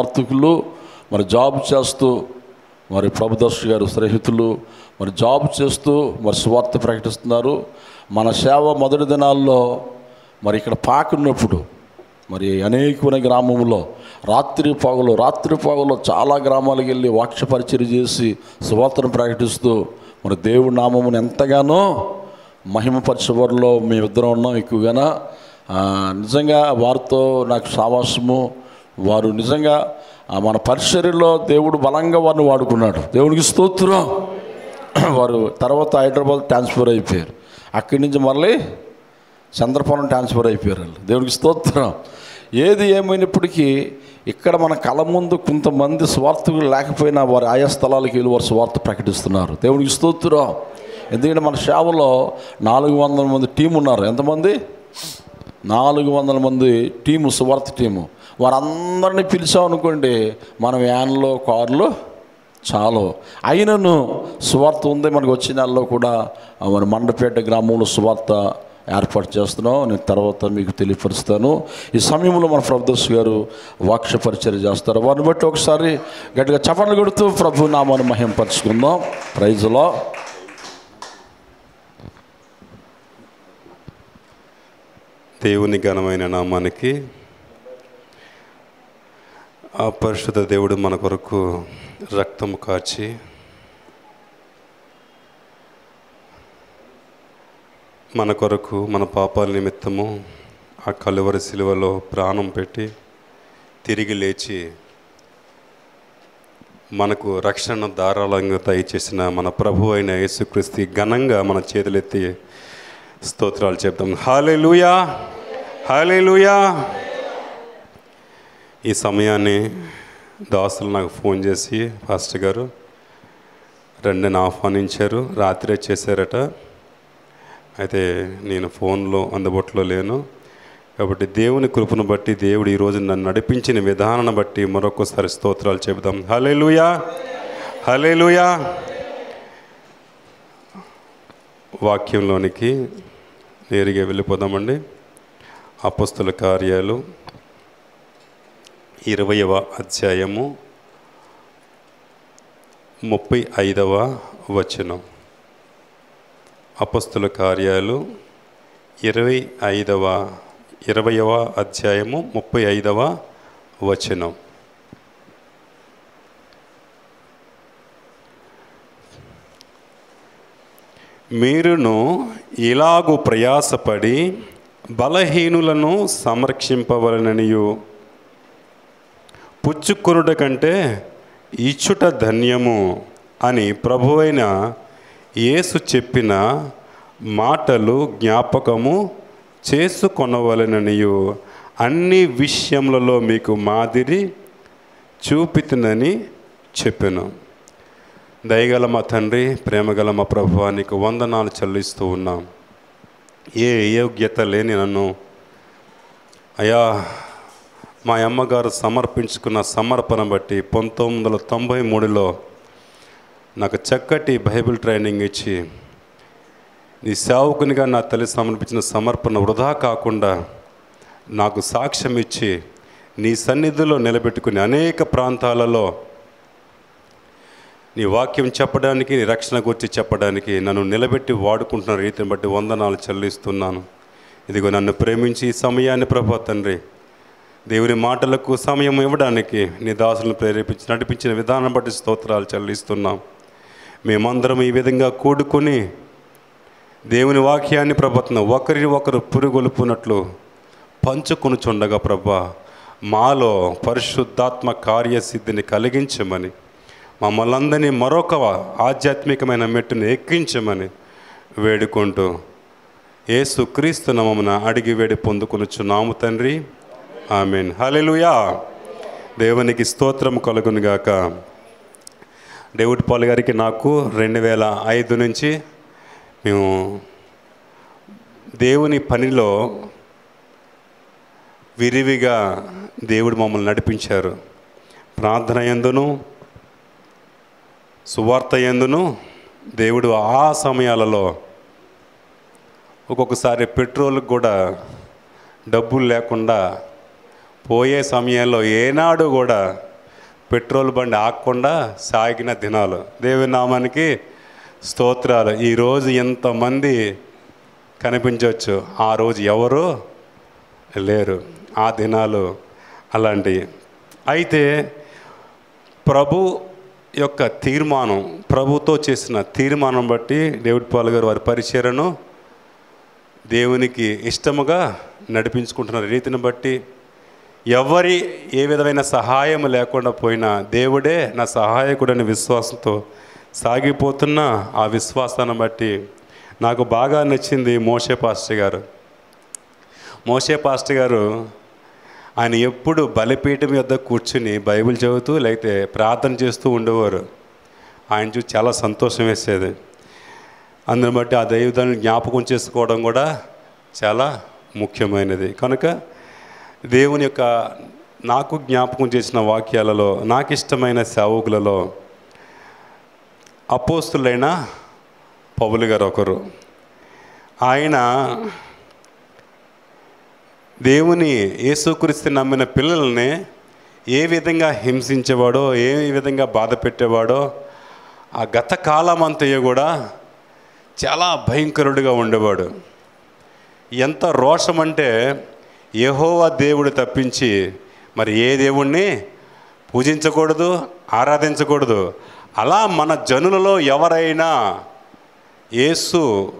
వార్తకులు మరి జాబ్ చేస్తూ మరి ప్రభుదర్శి గారు స్నేహితులు మరి జాబ్ చేస్తూ మరి సువార్త ప్రకటిస్తున్నారు. మన సేవ మొదటి దినాల్లో మరి ఇక్కడ పాకున్నప్పుడు మరి అనేకమైన గ్రామంలో రాత్రి పగలు చాలా గ్రామాలకు వెళ్ళి వాక్య పరిచర్య చేసి సువార్తను ప్రకటిస్తూ మరి దేవుడి నామమును ఎంతగానో మహిమపరచబడిలో మేమిద్దరం ఉన్నాం. ఎక్కువగా నిజంగా వారితో నాకు సావాసము, వారు నిజంగా మన పరిచర్యలో దేవుడు బలంగా వారిని వాడుకున్నాడు. దేవుడికి స్తోత్రం. వారు తర్వాత హైదరాబాద్ ట్రాన్స్ఫర్ అయిపోయారు. అక్కడి నుంచి మళ్ళీ చంద్రపురం ట్రాన్స్ఫర్ అయిపోయారు వాళ్ళు. దేవుడికి స్తోత్రం. ఏది ఏమైనప్పటికీ ఇక్కడ మన కళ ముందు కొంతమంది స్వార్థకులు లేకపోయినా వారు ఆయా స్థలాలకు వెళ్ళి వారు స్వార్థ ప్రకటిస్తున్నారు. దేవుడికి స్తోత్రం. ఎందుకంటే మన సేవలో 400 మంది టీం ఉన్నారు. ఎంతమంది? 400 మంది టీము, సువార్త టీము. వారందరినీ పిలిచామనుకోండి, మన వ్యాన్లో కార్లు చాలు. అయినను సువార్త ఉంది. మనకు వచ్చే నెలలో కూడా మన మండపేట గ్రామంలో సువార్త ఏర్పాటు చేస్తున్నాం. నేను తర్వాత మీకు తెలియపరుస్తాను. ఈ సమయంలో మన ప్రభుదర్శి గారు వాక్య పరిచర్య చేస్తారు. వారిని బట్టి ఒకసారి గట్టిగా చప్పట్లు కొడుతూ ప్రభు నామాన్ని మహింపరుచుకుందాం. ప్రైజ్లో దేవుని ఘనమైన నామానికి ఆ పరిశుద్ధ దేవుడు మన కొరకు రక్తము కాచి మన కొరకు మన పాపాల నిమిత్తము ఆ కలువరి శిలువలో ప్రాణం పెట్టి తిరిగి లేచి మనకు రక్షణ ధారాళంగా దయచేసిన మన ప్రభు అయిన యేసుక్రీస్తు ఘనంగా మన చేతులెత్తి స్తోత్రాలు చెప్తాం. హల్లెలూయా, హల్లెలూయా. ఈ సమయాన్ని దాసులు నాకు ఫోన్ చేసి పాస్టర్ గారు రెండుని ఆహ్వానించారు, రాత్రే చేశారట. అయితే నేను ఫోన్లో అందుబాటులో లేను కాబట్టి దేవుని కృపను బట్టి దేవుడు ఈరోజు నన్ను నడిపించిన విధానాన్ని బట్టి మరొకసారి స్తోత్రాలు చెబుదాం. హల్లెలూయా, హల్లెలూయా. వాక్యంలోనికి నేరుగా వెళ్ళిపోదామండి. అపొస్తలుల కార్యాలు 20వ అధ్యాయము 35వ వచనం. అపొస్తలుల కార్యాలు 20వ అధ్యాయము 35వ వచనం. మీరును ఇలాగు ప్రయాసపడి బలహీనులను సంరక్షింపవలననియు పుచ్చుకొనుట కంటే ఇచ్చుట ధన్యము అని ప్రభువైన యేసు చెప్పిన మాటలు జ్ఞాపకము చేసుకొనవలననియు అన్ని విషయములలో మీకు మాదిరి చూపితునని చెప్పాను. దయగల మా తండ్రి, ప్రేమగల మా ప్రభువా, నీకు వందనాలు చెల్లిస్తూ ఉన్నాం. ఏ యోగ్యత లేని నన్ను అయా మా అమ్మగారు సమర్పించుకున్న సమర్పణ బట్టి 1993లో నాకు చక్కటి బైబిల్ ట్రైనింగ్ ఇచ్చి నీ సేవకునిగా నా తల్లి సమర్పించిన సమర్పణ వృధా కాకుండా నాకు సాక్ష్యం ఇచ్చి నీ సన్నిధిలో నిలబెట్టుకుని అనేక ప్రాంతాలలో నీ వాక్యం చెప్పడానికి, నీ రక్షణ గురించి చెప్పడానికి నన్ను నిలబెట్టి వాడుకుంటున్న రీతిని బట్టి వందనాలు చెల్లిస్తున్నాను. ఇదిగో నన్ను ప్రేమించి ఈ సమయాన్ని ప్రభా తండ్రి దేవుని మాటలకు సమయం ఇవ్వడానికి నీ దాసులను ప్రేరేపించి నడిపించిన విధానం బట్టి స్తోత్రాలు చెల్లిస్తున్నాం. మేమందరం ఈ విధంగా కూడుకొని దేవుని వాక్యాన్ని ప్రభుత్వం ఒకరిని ఒకరు పురుగొలుపునట్లు పంచుకొనుచుండగా ప్రభా మాలో పరిశుద్ధాత్మ కార్యసిద్ధిని కలిగించమని, మమ్మల్ని అందరినీ మరొక ఆధ్యాత్మికమైన మెట్టును ఎక్కించమని వేడుకుంటూ యేసు క్రీస్తు నామమున అడిగి వేడి పొందుకొనుచున్నాము తండ్రి, ఆమేన్. హల్లెలూయా. దేవునికి స్తోత్రం కలుగునుగాక. డేవిడ్ పాల్ గారికి నాకు 2005 నుంచి మేము దేవుని పనిలో విరివిగా దేవుడు మమ్మల్ని నడిపించారు. ప్రార్థన యందును సువార్త యందును దేవుడు ఆ సమయాలలో ఒక్కొక్కసారి పెట్రోల్కి కూడా డబ్బులు లేకుండా పోయే సమయంలో ఏనాడు కూడా పెట్రోల్ బండి ఆగకుండా సాగిన దినాలు. దేవుని నామానికి స్తోత్రాలు. ఈరోజు ఎంతమంది కనిపించవచ్చు, ఆ రోజు ఎవరు లేరు. ఆ దినాలు అలాంటివి. అయితే ప్రభు యొక్క తీర్మానం, ప్రభుతో చేసిన తీర్మానం బట్టి డేవిడ్ పాల్ గారు వారి పరిచర్యను దేవునికి ఇష్టముగా నడిపించుకుంటున్న రీతిని బట్టి ఎవరి ఏ విధమైన సహాయం లేకుండా పోయినా దేవుడే నా సహాయకుడని విశ్వాసంతో సాగిపోతున్న ఆ విశ్వాసాన్ని బట్టి నాకు బాగా నచ్చింది మోషే పాస్టర్ గారు. మోషే పాస్టర్ గారు ఆయన ఎప్పుడు బలిపీఠం యొద్ద కూర్చుని బైబిల్ చదువుతూ లేకపోతే ప్రార్థన చేస్తూ ఉండేవారు. ఆయన చూసి చాలా సంతోషం వేసేది. అందుని బట్టి ఆ దైవదాన్ని జ్ఞాపకం చేసుకోవడం కూడా చాలా ముఖ్యమైనది. కనుక దేవుని యొక్క నాకు జ్ఞాపకం చేసిన వాక్యాలలో నాకు ఇష్టమైన సేవకులలో అపోస్తులైన పౌలు గారు ఒకరు. ఆయన దేవుని యేసుక్రీస్తు నమ్మిన పిల్లల్ని ఏ విధంగా హింసించేవాడో, ఏ విధంగా బాధ పెట్టేవాడో ఆ గత కాలం అంతయో కూడా చాలా భయంకరుడిగా ఉండేవాడు. ఎంత రోషం అంటే యెహోవా దేవుడు తప్పించి మరి ఏ దేవుణ్ణి పూజించకూడదు, ఆరాధించకూడదు. అలా మన జనులలో ఎవరైనా యేసు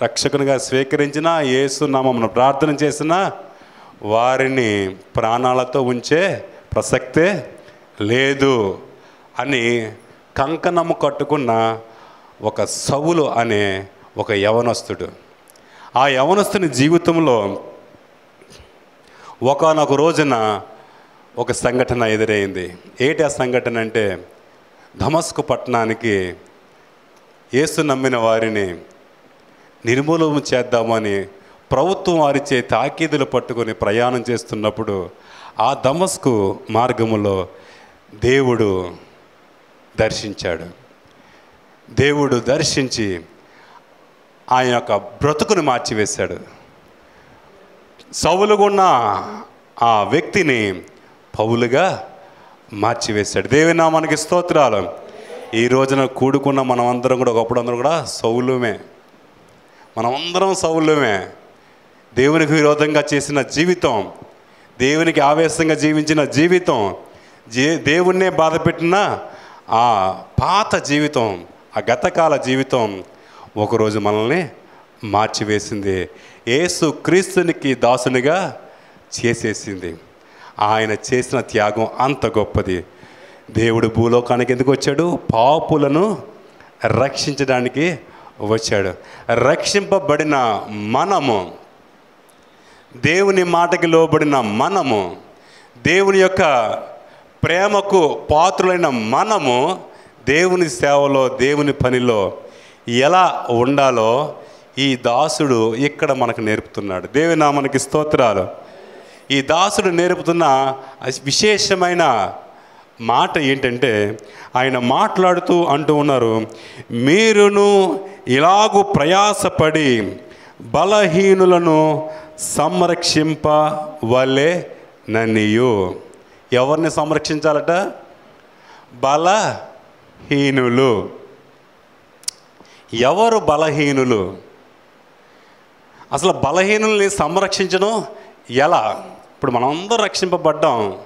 రక్షకునిగా స్వీకరించినా, యేసు నామమున ప్రార్థన చేసినా వారిని ప్రాణాలతో ఉంచే ప్రసక్తే లేదు అని కంకణము కట్టుకున్న ఒక సౌలు అనే ఒక యవనస్తుడు. ఆ యవనస్తుని జీవితంలో ఒకానొక రోజున ఒక సంఘటన ఎదురైంది. ఏంటి ఆ సంఘటన అంటే, దమస్కు పట్టణానికి యేసు నమ్మిన వారిని నిర్మూలన చేద్దామని ప్రభుత్వం వారిచే తాకీదులు పట్టుకొని ప్రయాణం చేస్తున్నప్పుడు ఆ దమస్కు మార్గములో దేవుడు దర్శించాడు. దేవుడు దర్శించి ఆయన యొక్క బ్రతుకుని మార్చివేశాడు. సౌలుగున్న ఆ వ్యక్తిని పౌలుగా మార్చివేశాడు. దేవుని నామానికి స్తోత్రాలు. ఈ రోజున కూడుకున్న మనమందరం కూడా ఒకప్పుడు అందరం కూడా సౌలుమే. మనమందరం సౌలుమే. దేవునికి విరోధంగా చేసిన జీవితం, దేవునికి ఆవేశంగా జీవించిన జీవితం, దేవుణ్ణే బాధ పెట్టిన ఆ పాత జీవితం, ఆ గతకాల జీవితం ఒకరోజు మనల్ని మార్చివేసింది. యేసు క్రీస్తునికి దాసునిగా చేసేసింది. ఆయన చేసిన త్యాగం అంత గొప్పది. దేవుడు భూలోకానికి ఎందుకు వచ్చాడు? పాపులను రక్షించడానికి వచ్చాడు. రక్షింపబడిన మనము, దేవుని మాటకి లోబడిన మనము, దేవుని యొక్క ప్రేమకు పాత్రులైన మనము దేవుని సేవలో, దేవుని పనిలో ఎలా ఉండాలో ఈ దాసుడు ఇక్కడ మనకు నేర్పుతున్నాడు. దేవుని నామానికి స్తోత్రాలు. ఈ దాసుడు నేర్పుతున్న విశేషమైన మాట ఏంటంటే, ఆయన మాట్లాడుతూ అంటూ ఉన్నారు, మీరును ఇలాగూ ప్రయాసపడి బలహీనులను సంరక్షింపవలె నన్నియు. ఎవరిని సంరక్షించాలట? బలహీనులు. ఎవరు బలహీనులు? అసలు బలహీనుల్ని సంరక్షించడం ఎలా? ఇప్పుడు మనందరం రక్షింపబడ్డాం.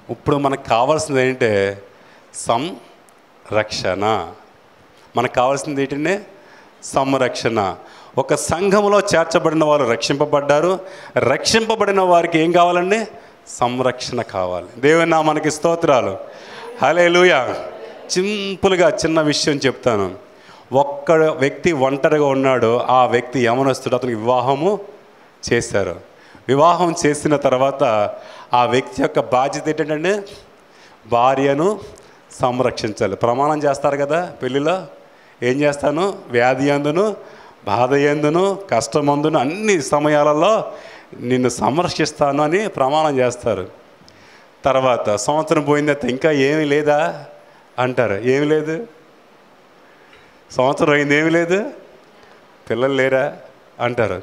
ఇప్పుడు మనకు కావాల్సింది ఏంటంటే సంరక్షణ. మనకు కావాల్సింది ఏంటంటే సంరక్షణ. ఒక సంఘంలో చేర్చబడిన వారు రక్షింపబడ్డారు. రక్షింపబడిన వారికి ఏం కావాలండి? సంరక్షణ కావాలి. దేవుని నామానికి స్తోత్రాలు. హల్లెలూయా. సింపుల్గా చిన్న విషయం చెప్తాను. ఒక్క వ్యక్తి ఒంటరిగా ఉన్నాడు. ఆ వ్యక్తి యవనస్తుడు. అతనికి వివాహము చేశారు. వివాహం చేసిన తర్వాత ఆ వ్యక్తి యొక్క బాధ్యత ఏంటంటే భార్యను సంరక్షించాలి. ప్రమాణం చేస్తారు కదా పెళ్ళిలో. ఏం చేస్తాను? వ్యాధి అందును, బాధ ఎందును, కష్టమందును అన్ని సమయాలలో నిన్ను సంరక్షిస్తాను అని ప్రమాణం చేస్తారు. తర్వాత సంవత్సరం పోయిన తర్వాత ఇంకా ఏమీ లేదా అంటారు. ఏమి లేదు? సంవత్సరం అయింది, ఏమి లేదు, పిల్లలు లేరా అంటారు.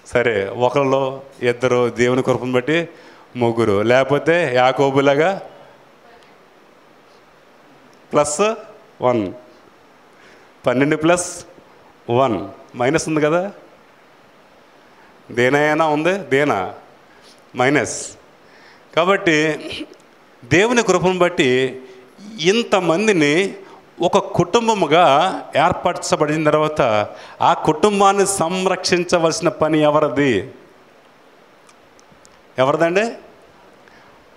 సరే, ఒకళ్ళు ఇద్దరు దేవుని కృపను బట్టి ముగ్గురు, లేకపోతే యాకోబులాగా +1, 12 + 1 మైనస్ ఉంది కదా, దేనైనా ఉంది, దేనా మైనస్. కాబట్టి దేవుని కృపను బట్టి ఇంతమందిని ఒక కుటుంబముగా ఏర్పరచబడిన తర్వాత ఆ కుటుంబాన్ని సంరక్షించవలసిన పని ఎవరిదండి?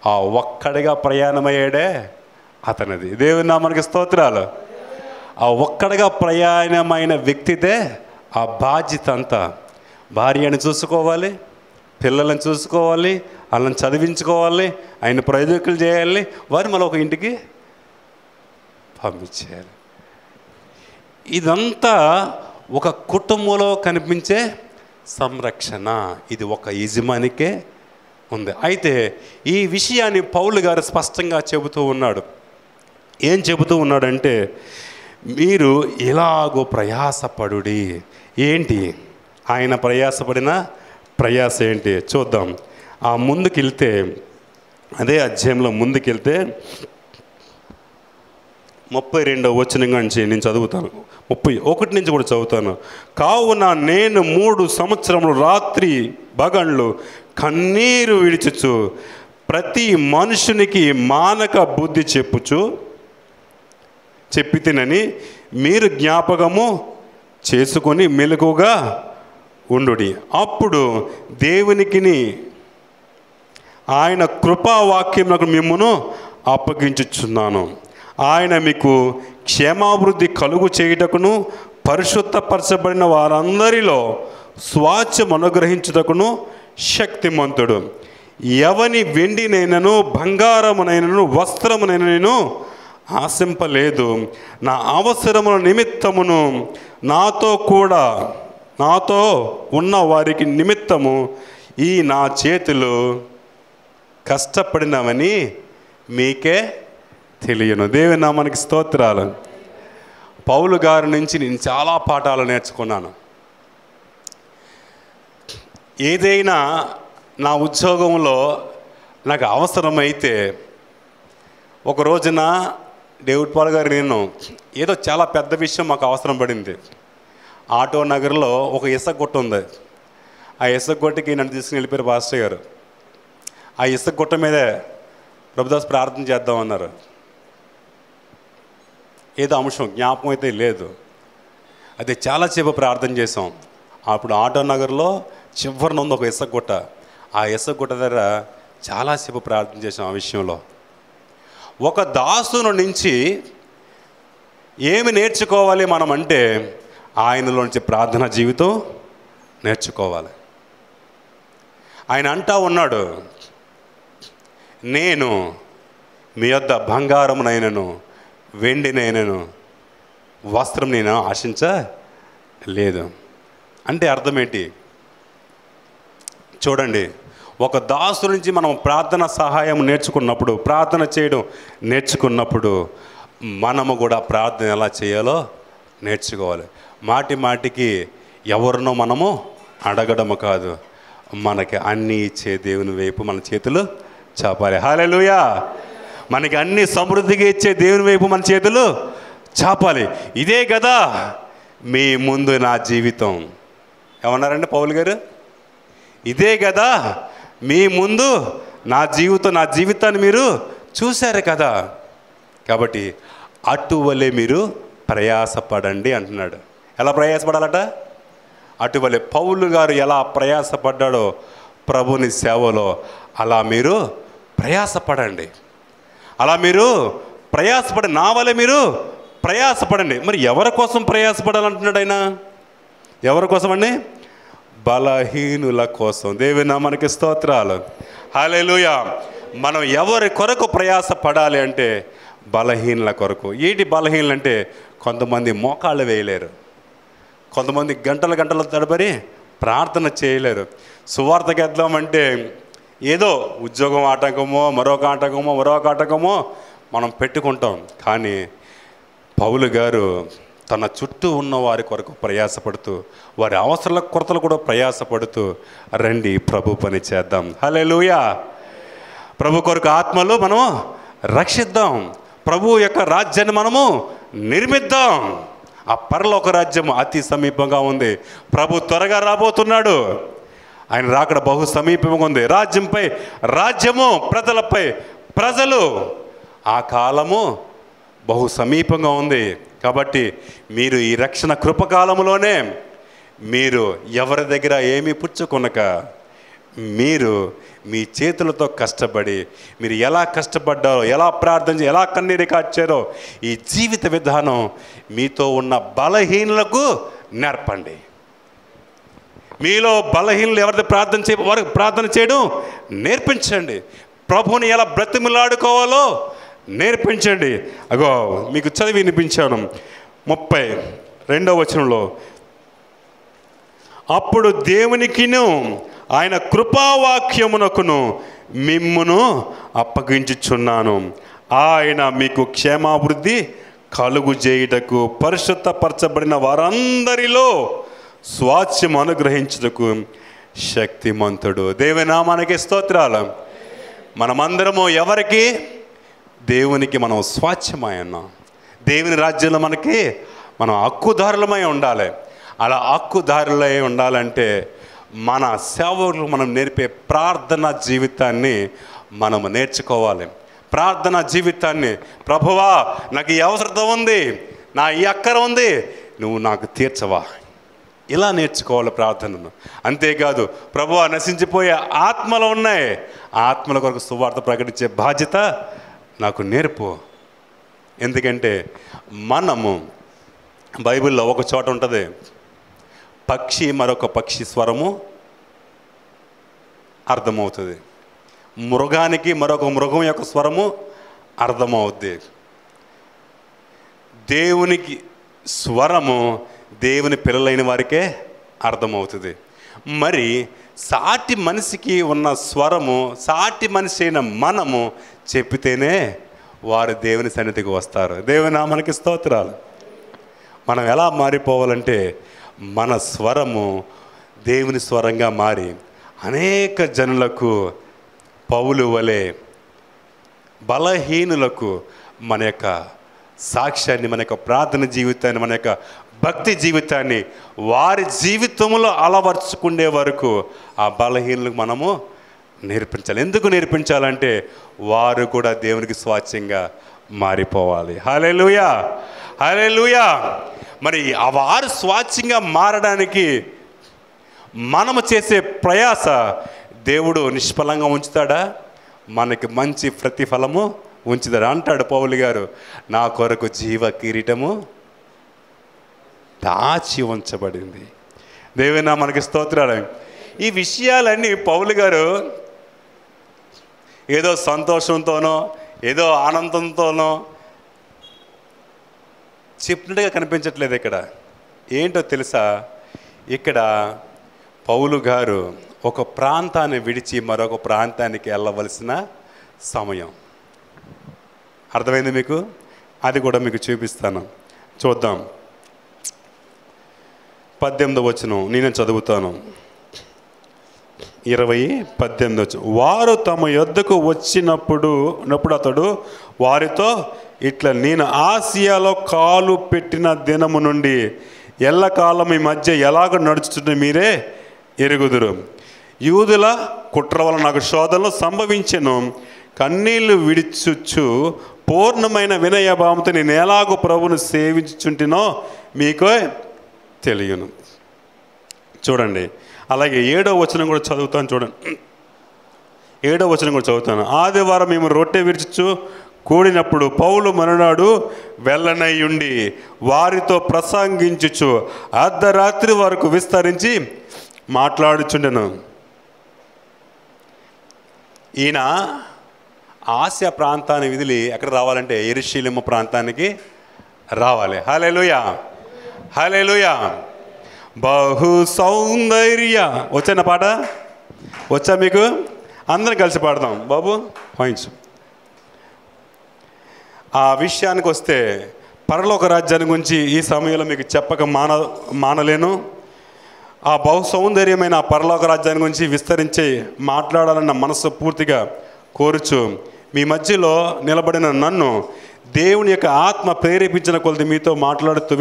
ఆ ఒక్కడిగా ప్రయాణమయ్యాడే అతనిది. దేవుని నామానికి స్తోత్రాలు. ఆ ఒక్కడిగా ప్రయాణమైన వ్యక్తిదే ఆ బాధ్యత అంతా. భార్యని చూసుకోవాలి, పిల్లలను చూసుకోవాలి, వాళ్ళని చదివించుకోవాలి, ఆయన ప్రయోజకులు చేయాలి, వారు మళ్ళీ ఒక ఇంటికి పంపించేయాలి. ఇదంతా ఒక కుటుంబంలో కనిపించే సంరక్షణ. ఇది ఒక యజమానికే ఉంది. అయితే ఈ విషయాన్ని పౌలు గారు స్పష్టంగా చెబుతూ ఉన్నాడు. ఏం చెబుతూ ఉన్నాడంటే, మీరు ఇలాగో ప్రయాసపడుడి. ఏంటి ఆయన ప్రయాసపడిన ప్రయాస ఏంటి చూద్దాం. ఆ ముందుకెళ్తే, అదే అధ్యాయంలో ముందుకెళ్తే 32వ వచనం నుంచి నేను చదువుతాను, 31 నుంచి కూడా చదువుతాను. కావున నేను 3 సంవత్సరములు రాత్రి పగళ్ళు కన్నీరు విడిచుచు ప్రతి మనుషునికి మానక బుద్ధి చెప్పితినని మీరు జ్ఞాపకము చేసుకొని మెలకుగా ఉండుడి. అప్పుడు దేవునికిని ఆయన కృపావాక్యమునకు మిమ్మును అప్పగించుచున్నాను. ఆయన మీకు క్షేమాభివృద్ధి కలుగు చేయుటకును పరిశుద్ధపరచబడిన వారందరిలో స్వాస్థ్యం అనుగ్రహించుటకును శక్తిమంతుడు. ఎవని వెండినైనను బంగారమునైనను వస్త్రమునైనను ఆశింపలేదు. నా అవసరముల నిమిత్తమును నాతో ఉన్న వారికి నిమిత్తము ఈ నా చేతులు కష్టపడినవని మీకే తెలియను. దేవుని నామానికి స్తోత్రాలు. పౌలు గారి నుంచి నేను చాలా పాఠాలు నేర్చుకున్నాను. ఏదైనా నా ఉద్యోగంలో నాకు అవసరమైతే, ఒక రోజున డేవిడ్ పాల్ గారు నేను ఏదో చాలా పెద్ద విషయం మాకు అవసరం పడింది. ఆటో నగర్లో ఒక ఇసుక గుట్ట ఉంది. ఆ ఇసుక గుట్టకి నన్ను తీసుకుని వెళ్ళిపోయారు పాస్టర్ గారు. ఆ ఇసుక గుట్ట మీదే ప్రభుదాస్ ప్రార్థన చేద్దామన్నారు. ఏదో అంశం జ్ఞాపకం అయితే లేదు, అది చాలాసేపు ప్రార్థన చేసాం. అప్పుడు ఆటో నగర్లో చివరిన ఉంది ఒక ఇసుక గుట్ట. ఆ ఇసుక గుట్ట దగ్గర చాలాసేపు ప్రార్థన చేసాం. ఆ విషయంలో ఒక దాసును నుంచి ఏమి నేర్చుకోవాలి మనం అంటే, ఆయనలో నుంచి ప్రార్థనా జీవితం నేర్చుకోవాలి. ఆయన అంటా ఉన్నాడు, నేను మీ యొద్ద బంగారమునైనను వెండినైనను వస్త్రం నేను ఆశించలేదు. అంటే అర్థం ఏంటి చూడండి. ఒక దాసు నుంచి మనం ప్రార్థన సహాయం నేర్చుకున్నప్పుడు, ప్రార్థన చేయడం నేర్చుకున్నప్పుడు, మనము కూడా ప్రార్థన ఎలా చేయాలో నేర్చుకోవాలి. మాటి మాటికి ఎవరినో మనము అడగడము కాదు, మనకి అన్నీ ఇచ్చే దేవుని వైపు మన చేతులు చాపాలి. హల్లెలూయా. మనకి అన్ని సమృద్ధిగా ఇచ్చే దేవుని వైపు మన చేతులు చాపాలి. ఇదే కదా మీ ముందు నా జీవితం. ఏమన్నారండి పౌలు గారు? ఇదే కదా మీ ముందు నా జీవితాన్ని మీరు చూశారు కదా. కాబట్టి అటువలే మీరు ప్రయాసపడండి అంటున్నాడు. ఎలా ప్రయాసపడాలట? అటువలే పౌలు గారు ఎలా ప్రయాసపడ్డాడో ప్రభుని సేవలో, అలా మీరు ప్రయాసపడండి. అలా మీరు ప్రయాసపడండి. నా వలే మీరు ప్రయాసపడండి. మరి ఎవరి కోసం ప్రయాసపడాలంటున్నాడు ఆయన? ఎవరి కోసం అండి? బలహీనుల కోసం. దేవుని నామానికి స్తోత్రాలు. హల్లెలూయా. మనం ఎవరి కొరకు ప్రయాసపడాలి అంటే బలహీనుల కొరకు. ఏంటి బలహీనులు అంటే, కొంతమంది మోకాళ్ళు వేయలేరు, కొంతమంది గంటల తడబడి ప్రార్థన చేయలేరు. సువార్తకి వెళ్దామంటే ఏదో ఉద్యోగం ఆటంకమో మరొక ఆటంకమో మనం పెట్టుకుంటాం. కానీ పౌలు గారు తన చుట్టూ ఉన్న వారి కొరకు ప్రయాసపడుతూ, వారి అవసరాల కొరతలు కూడా ప్రయాసపడుతూ, రండి ప్రభు పని చేద్దాం. హల్లెలూయా. ప్రభు కొరకు ఆత్మలు మనము రక్షిద్దాం. ప్రభు యొక్క రాజ్యాన్ని మనము నిర్మిద్దాం. ఆ పరలోక రాజ్యం అతి సమీపంగా ఉంది. ప్రభు త్వరగా రాబోతున్నాడు. ఆయన రాకడ బహు సమీపంగా ఉంది. రాజ్యంపై రాజ్యము, ప్రజలపై ప్రజలు. ఆ కాలము బహు సమీపంగా ఉంది. కాబట్టి మీరు ఈ రక్షణ కృపకాలంలోనే మీరు ఎవరి దగ్గర ఏమీ పుచ్చుకొనక, మీరు మీ చేతులతో కష్టపడి, మీరు ఎలా కష్టపడ్డారో, ఎలా ప్రార్థన, ఎలా కన్నీరు కార్చారో ఈ జీవిత విధానం మీతో ఉన్న బలహీనులకు నేర్పండి. మీలో బలహీనులు ఎవరిది వారికి ప్రార్థన చేయడం నేర్పించండి. ప్రభువుని ఎలా బ్రతిమలాడుకోవాలో నేర్పించండి. అగో మీకు చదివి వినిపించాను 32వ వచనంలో, అప్పుడు దేవునికిను ఆయన కృపావాక్యమునకును మిమ్మును అప్పగించుచున్నాను. ఆయన మీకు క్షేమాభివృద్ధి కలుగు చేయుటకు, పరిశుద్ధపరచబడిన వారందరిలో స్వాస్థ్యం అనుగ్రహించుటకు శక్తిమంతుడు. దేవుని నామానికి స్తోత్రాలు. మనమందరము ఎవరికి? దేవునికి మనం స్వాస్థ్యమై ఉన్నాం. దేవుని రాజ్యంలో మనం హక్కుదారులమై ఉండాలి. అలా హక్కుదారులై ఉండాలంటే మన సేవకులకు మనం నేర్పే ప్రార్థనా జీవితాన్ని మనము నేర్చుకోవాలి. ప్రార్థనా జీవితాన్ని, ప్రభువా నాకు ఈ అవసరత ఉంది, నా ఈ అక్కర ఉంది, నువ్వు నాకు తీర్చవా, ఇలా నేర్చుకోవాలి ప్రార్థనను. అంతేకాదు, ప్రభువా నశించిపోయే ఆత్మలు ఉన్నాయి, ఆత్మల కొరకు సువార్త ప్రకటించే బాధ్యత నాకు నేర్పు. ఎందుకంటే మనము బైబిల్లో ఒక చోట ఉంటుంది, పక్షి మరొక పక్షి స్వరము అర్థమవుతుంది, మృగానికి మరొక మృగం యొక్క స్వరము అర్థమవుద్ది. దేవునికి స్వరము దేవుని పిల్లలైన వారికే అర్థమవుతుంది. మరి సాటి మనిషికి ఉన్న స్వరము సాటి మనిషి అయిన మనము చెప్పితేనే వారు దేవుని సన్నిధికి వస్తారు. దేవుని నామానికి స్తోత్రాలు. మనం ఎలా మారిపోవాలంటే మన స్వరము దేవుని స్వరంగా మారి అనేక జనులకు పౌలు వలె బలహీనులకు మన యొక్క సాక్ష్యాన్ని, మన యొక్క ప్రార్థన జీవితాన్ని, మన యొక్క భక్తి జీవితాన్ని వారి జీవితంలో అలవర్చుకునే వరకు ఆ బలహీనులకు మనము నేర్పించాలి. ఎందుకు నేర్పించాలంటే వారు కూడా దేవునికి స్వాస్థ్యంగా మారిపోవాలి. హల్లెలూయా, హల్లెలూయా. మరి వారు స్వాస్థ్యంగా మారడానికి మనము చేసే ప్రయాస దేవుడు నిష్ఫలంగా ఉంచుతాడా? మనకి మంచి ప్రతిఫలము ఉంచుతాడు. అంటాడు పౌలు గారు, నా కొరకు జీవ కిరీటము దాచి ఉంచబడింది. దేవునా మనకి స్తోత్రాలు. ఈ విషయాలన్నీ పౌలు గారు ఏదో సంతోషంతోనో ఏదో ఆనందంతోనో చెప్పినట్టుగా కనిపించట్లేదు. ఇక్కడ ఏంటో తెలుసా? ఇక్కడ పౌలు గారు ఒక ప్రాంతాన్ని విడిచి మరొక ప్రాంతానికి వెళ్ళవలసిన సమయం. అర్థమైంది మీకు? అది కూడా మీకు చూపిస్తాను, చూద్దాం. 18వ వచనం నేనే చదువుతాను. 20:18 వచ్చి, వారు తమ యొద్దకు వచ్చినప్పుడు అతడు వారితో ఇట్లా, నేను ఆసియాలో కాలు పెట్టిన దినము నుండి ఎల్లకాలం ఈ మధ్య ఎలాగ నడుచుతుంటే మీరే ఎరుగుదురు. యూదుల కుట్ర వల్ల నాకు శోధనలు సంభవించెను. కన్నీళ్లు విడిచుచ్చు పూర్ణమైన వినయభావంతో నేను ఎలాగో ప్రభువును సేవించుచుంటినో మీకు తెలియను. చూడండి, అలాగే 7వ వచనం కూడా చదువుతాను. చూడండి, 7వ వచనం కూడా చదువుతాను. ఆదివారం మేము రొట్టె విరుచుచు కూడినప్పుడు పౌలు మరునాడు వెళ్ళనయ్యుండి వారితో ప్రసంగించుచు అర్ధరాత్రి వరకు విస్తరించి మాట్లాడుచుండెను. ఈయన ఆసియా ప్రాంతాన్ని విదిలి ఎక్కడ రావాలంటే యెరూషలేము ప్రాంతానికి రావాలి. హల్లెలూయా, హల్లెలూయా. బహు సౌందర్య వచ్చాన పాట వచ్చా మీకు? అందరం కలిసి పాడదాం. బాబు వాయించు. ఆ విషయానికి వస్తే పరలోక రాజ్యాన్ని గురించి ఈ సమయంలో మీకు చెప్పక మానలేను. ఆ బహు సౌందర్యమైన ఆ పరలోక రాజ్యాన్ని గురించి విస్తరించి మాట్లాడాలన్న మనసు పూర్తిగా కోరుచు మీ మధ్యలో నిలబడిన నన్ను దేవుని యొక్క ఆత్మ ప్రేరేపించిన కొలది మీతో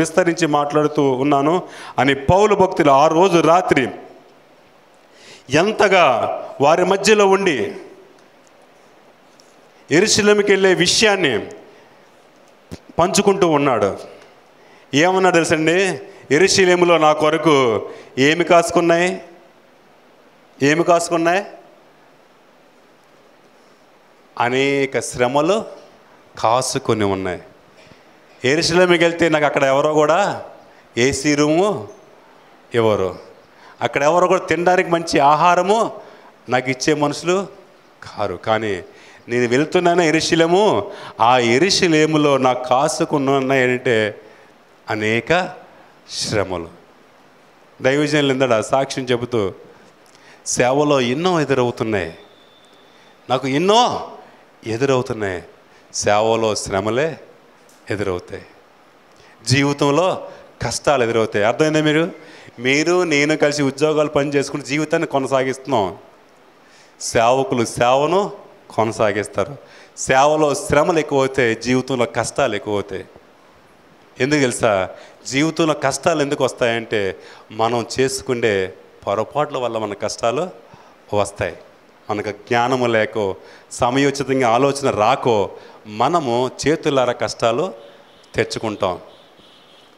విస్తరించి మాట్లాడుతూ ఉన్నాను అని పౌలు భక్తులు ఆ రోజు రాత్రి ఎంతగా వారి మధ్యలో ఉండి యెరూషలేముకి వెళ్ళే విషయాన్ని పంచుకుంటూ ఉన్నాడు. ఏమన్నా తెలుసండి, యెరూషలేములో నా కొరకు ఏమి కాసుకున్నాయి? అనేక శ్రమలు కాసుకొని ఉన్నాయి. యెరూషలేముకి వెళ్తే నాకు అక్కడ ఎవరో కూడా ఏసీ రూము ఎవరు, అక్కడ ఎవరో కూడా తినడానికి మంచి ఆహారము నాకు ఇచ్చే మనుషులు కారు. కానీ నేను వెళ్తున్నాను యెరూషలేము, ఆ యెరూషలేములో నాకు కాసుకున్నాయంటే అనేక శ్రమలు. దైవజనులు ఎందడ సాక్ష్యం చెబుతూ సేవలో ఎన్నో ఎదురవుతున్నాయి, నాకు ఎన్నో ఎదురవుతున్నాయి. సేవలో శ్రమలే ఎదురవుతాయి, జీవితంలో కష్టాలు ఎదురవుతాయి. అర్థమైందా? మీరు నేను కలిసి ఉద్యోగాలు పని చేసుకుని జీవితాన్ని కొనసాగిస్తున్నాం. సేవకులు సేవను కొనసాగిస్తారు. సేవలో శ్రమలు ఎక్కువవుతాయి, జీవితంలో కష్టాలు ఎక్కువవుతాయి. ఎందుకు తెలుసా? జీవితంలో కష్టాలు ఎందుకు వస్తాయంటే మనం చేసుకునే పొరపాట్ల వల్ల మన కష్టాలు వస్తాయి. మనకు జ్ఞానము లేకో సమయోచితంగా ఆలోచన రాకో మనము చేతులారా కష్టాలు తెచ్చుకుంటాం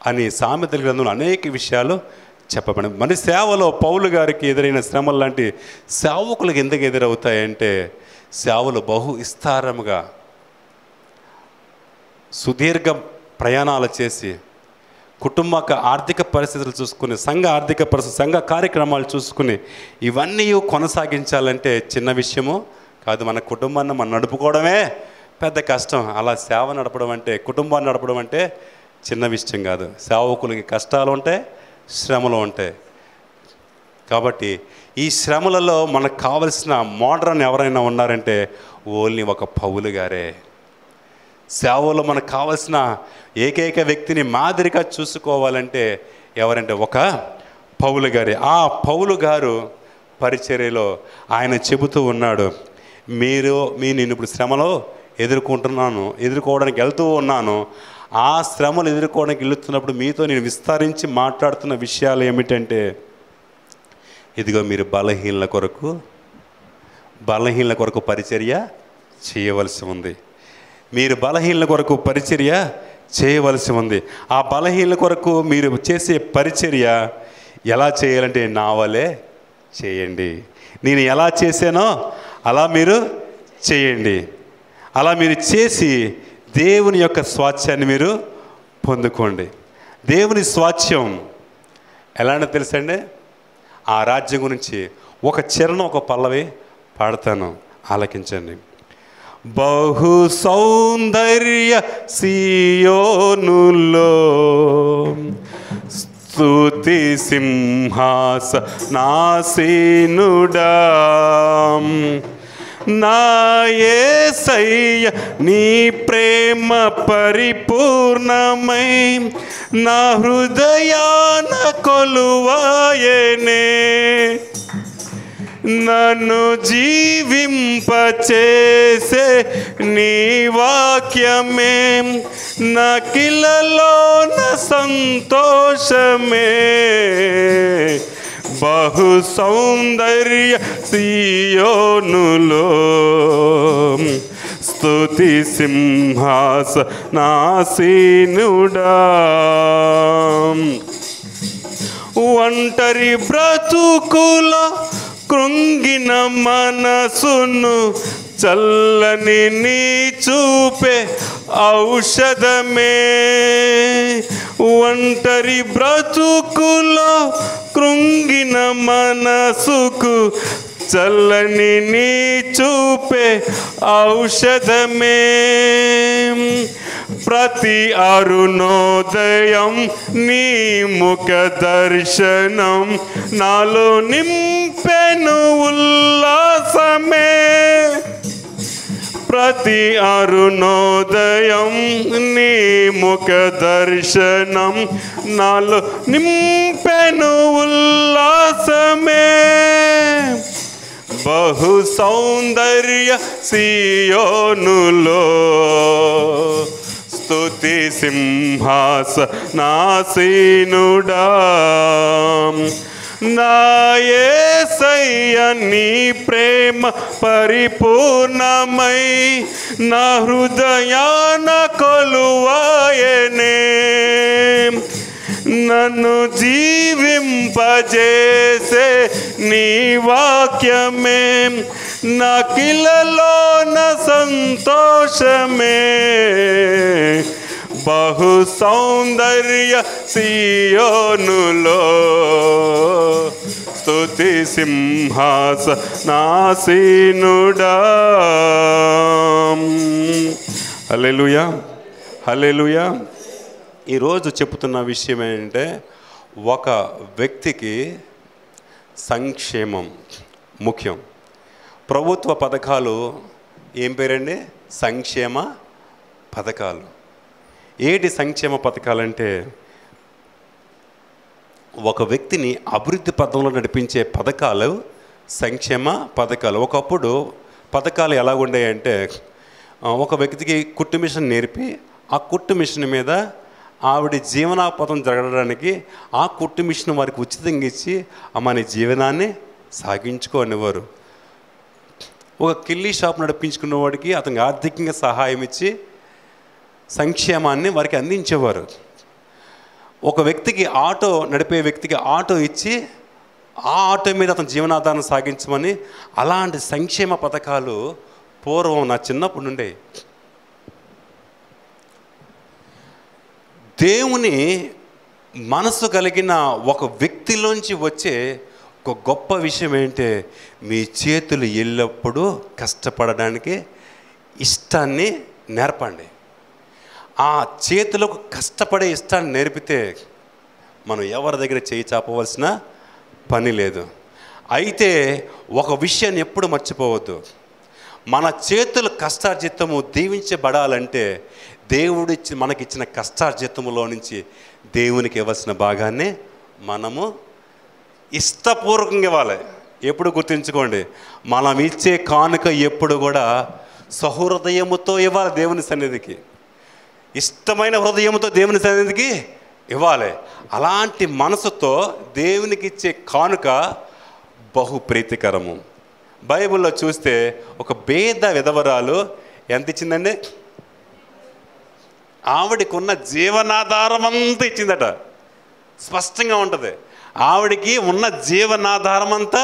అని సామెతల గ్రంథంలో అనేక విషయాలు చెప్పబడి. మన సేవలో పౌలు గారికి ఎదురైన శ్రమలు లాంటి సేవకులకు ఎందుకు ఎదురవుతాయంటే సేవలు బహు విస్తారముగా సుదీర్ఘ ప్రయాణాలు చేసి కుటుంబ ఆర్థిక పరిస్థితులు చూసుకుని సంఘ కార్యక్రమాలు చూసుకుని ఇవన్నీ కొనసాగించాలంటే చిన్న విషయము కాదు. మన కుటుంబాన్ని మనం నడుపుకోవడమే పెద్ద కష్టం. అలా సేవ నడపడం అంటే, కుటుంబాన్ని నడపడం అంటే చిన్న విషయం కాదు. సేవకులకి కష్టాలు ఉంటాయి, శ్రమలు ఉంటాయి. కాబట్టి ఈ శ్రమలలో మనకు కావలసిన మోడరన్ ఎవరైనా ఉన్నారంటే ఓన్లీ ఒక పౌలు గారే. సేవలో మనకు కావలసిన ఏకైక వ్యక్తిని మాదిరిగా చూసుకోవాలంటే ఎవరంటే ఒక పౌలు గారే. ఆ పౌలు గారు పరిచర్యలో ఆయన చెబుతూ ఉన్నాడు, నేను ఇప్పుడు శ్రమలో ఎదుర్కోవడానికి వెళ్తూ ఉన్నాను. ఆ శ్రమలు ఎదుర్కోవడానికి వెళుతున్నప్పుడు మీతో నేను విస్తరించి మాట్లాడుతున్న విషయాలు ఏమిటంటే, ఇదిగో మీరు బలహీనల కొరకు పరిచర్య చేయవలసి ఉంది. మీరు బలహీనల కొరకు పరిచర్య చేయవలసి ఉంది. ఆ బలహీనల కొరకు మీరు చేసే పరిచర్య ఎలా చేయాలంటే నా వలే చేయండి. నేను ఎలా చేశానో అలా మీరు చేయండి. అలా మీరు చేసి దేవుని యొక్క స్వాస్థ్యాన్ని మీరు పొందుకోండి. దేవుని స్వాస్థ్యం ఎలాంటి తెలుసండి? ఆ రాజ్యం గురించి ఒక చరణం, ఒక పల్లవి పాడతాను, ఆలకించండి. బహు సౌందర్య సియోనులో స్తుతి సింహాసనాసీనుడా, నా యేసయ్య నీ ప్రేమ పరిపూర్ణమై నా హృదయాన కొలువాయనే. నన్ను జీవింపచేసే నీ వాక్యమే నాకిలలోన సంతోషమే. బహు సౌందర్య సియోనులో స్తుతి సింహాసనాసీనుడా, ఒంటరి బ్రతుకుల కృంగిన మనసును చల్లని నీ చూపే ఔషధమే. ఒంటరి బ్రతుకులో కృంగిన మనసుకు చల్లని నీ చూపే ఔషధమే. ప్రతి అరుణోదయం నీ ముఖ దర్శనం నాలో నింపెను ఉల్లాసమే. ప్రతి అరుణోదయం నీ ముఖ దర్శనం నాలో నింపెను ఉల్లాసమే. బహు సౌందర్య సియోనులో స్తుతి సింహాసనాసీనుడా నా యేసయ్య నీ ప్రేమ పరిపూర్ణమై నా హృదయాన కొలువాయనే నన్ను జీవింపజేసే నీ వాక్యమే నాకిలలోన సంతోషమే బహు సౌందర్య సియోనులో స్తుతి సింహాసనాసీనుడా. హల్లెలూయా, హల్లెలూయా. ఈరోజు చెప్తున్న విషయం ఏంటంటే, ఒక వ్యక్తికి సంక్షేమం ముఖ్యం. ప్రభుత్వ పథకాలు ఏం పేరండి? సంక్షేమ పథకాలు. ఏంటి సంక్షేమ పథకాలంటే, ఒక వ్యక్తిని అభివృద్ధి పథంలో నడిపించే పథకాలు సంక్షేమ పథకాలు. ఒకప్పుడు పథకాలు ఎలా ఉండేయంటే, ఒక వ్యక్తికి కుట్టు మిషన్ నేర్పి ఆ కుట్టు మిషన్ మీద ఆవిడ జీవనాపదం జరగడానికి ఆ కుట్టు మిషన్ వారికి ఉచితంగా ఇచ్చి మన జీవనాన్ని సాగించుకోనివ్వరు. ఒక కిల్లీ షాప్ నడిపించుకున్న వాడికి అతనికి ఆర్థికంగా సహాయం ఇచ్చి సంక్షేమాన్ని వారికి అందించేవారు. ఒక వ్యక్తికి ఆటో నడిపే వ్యక్తికి ఆటో ఇచ్చి ఆ ఆటో మీద అతని జీవనాధారం సాగించమని అలాంటి సంక్షేమ పథకాలు పూర్వం నా చిన్నప్పుడు నుండే. దేవుని మనసు కలిగిన ఒక వ్యక్తిలోంచి వచ్చే ఒక గొప్ప విషయం ఏంటంటే, మీ చేతులు ఎల్లప్పుడూ కష్టపడడానికి ఇష్టాన్ని నేర్పండి. ఆ చేతులకు కష్టపడే ఇష్టాన్ని నేర్పితే మనం ఎవరి దగ్గర చేయి చాపవలసిన పని లేదు. అయితే ఒక విషయాన్ని ఎప్పుడు మర్చిపోవద్దు, మన చేతుల కష్టార్జితము దీవించబడాలంటే దేవుడిచ్చి మనకిచ్చిన కష్టార్జితములో నుంచి దేవునికి ఇవ్వాల్సిన భాగాన్ని మనము ఇష్టపూర్వకంగా ఇవ్వాలి. ఎప్పుడు గుర్తుంచుకోండి, మనం ఇచ్చే కానుక ఎప్పుడు కూడా సహృదయముతో ఇవ్వాలి. దేవుని సన్నిధికి ఇష్టమైన హృదయంతో దేవుని సన్నిధికి ఇవ్వాలి. అలాంటి మనసుతో దేవునికి ఇచ్చే కానుక బహు ప్రీతికరము. బైబిల్లో చూస్తే ఒక పేద విధవరాలు ఎంత ఇచ్చిందండి? ఆవిడికి ఉన్న జీవనాధారం అంతా ఇచ్చిందట. స్పష్టంగా ఉంటుంది, ఆవిడికి ఉన్న జీవనాధారం అంతా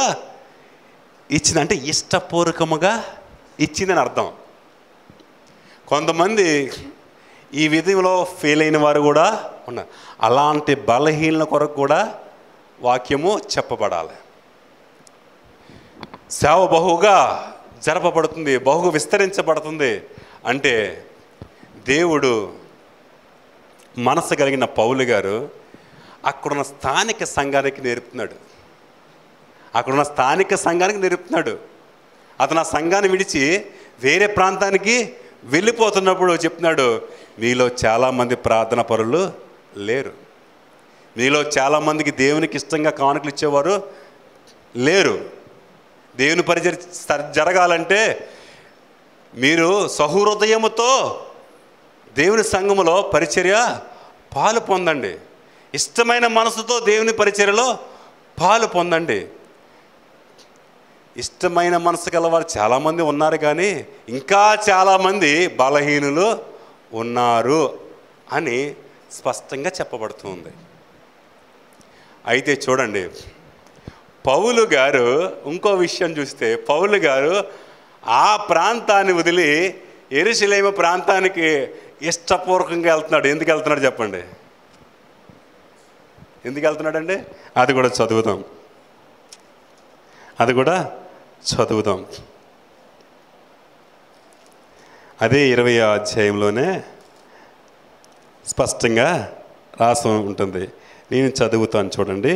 ఇచ్చింది. అంటే ఇష్టపూర్వకముగా ఇచ్చిందని అర్థం. కొంతమంది ఈ విధంలో ఫెయిల్ అయిన వారు కూడా ఉన్నారు. అలాంటి బలహీనల కొరకు కూడా వాక్యము చెప్పబడాలి. సేవ బహుగా జరపబడుతుంది, బహుగా విస్తరించబడుతుంది అంటే దేవుడు మనసు కలిగిన పౌలు గారు అక్కడున్న స్థానిక సంఘానికి నేర్పుతున్నాడు. అక్కడున్న స్థానిక సంఘానికి నేర్పుతున్నాడు. అతను ఆ సంఘాన్ని విడిచి వేరే ప్రాంతానికి వెళ్ళిపోతున్నప్పుడు చెప్తున్నాడు, మీలో చాలామంది ప్రార్థన పరులు లేరు, మీలో చాలామందికి దేవునికి ఇష్టంగా కానుకలు ఇచ్చేవారు లేరు. దేవుని పరిచర్య జరగాలంటే మీరు సహృదయముతో దేవుని సంఘములో పరిచర్య పాలు పొందండి. ఇష్టమైన మనసుతో దేవుని పరిచర్యలో పాలు పొందండి. ఇష్టమైన మనసు గలవారు చాలామంది ఉన్నారు, కానీ ఇంకా చాలామంది బలహీనులు ఉన్నారు అని స్పష్టంగా చెప్పబడుతుంది. అయితే చూడండి, పౌలు గారు ఇంకో విషయం చూస్తే, పౌలు గారు ఆ ప్రాంతాన్ని వదిలి యెరూషలేము ప్రాంతానికి ఇష్టపూర్వకంగా వెళ్తున్నాడు. ఎందుకు వెళ్తున్నాడు చెప్పండి? ఎందుకు వెళ్తున్నాడండి? అది కూడా చదువుదాం. అదే 20వ అధ్యాయంలోనే స్పష్టంగా రాసి ఉంటుంది. నేను చదువుతాను చూడండి,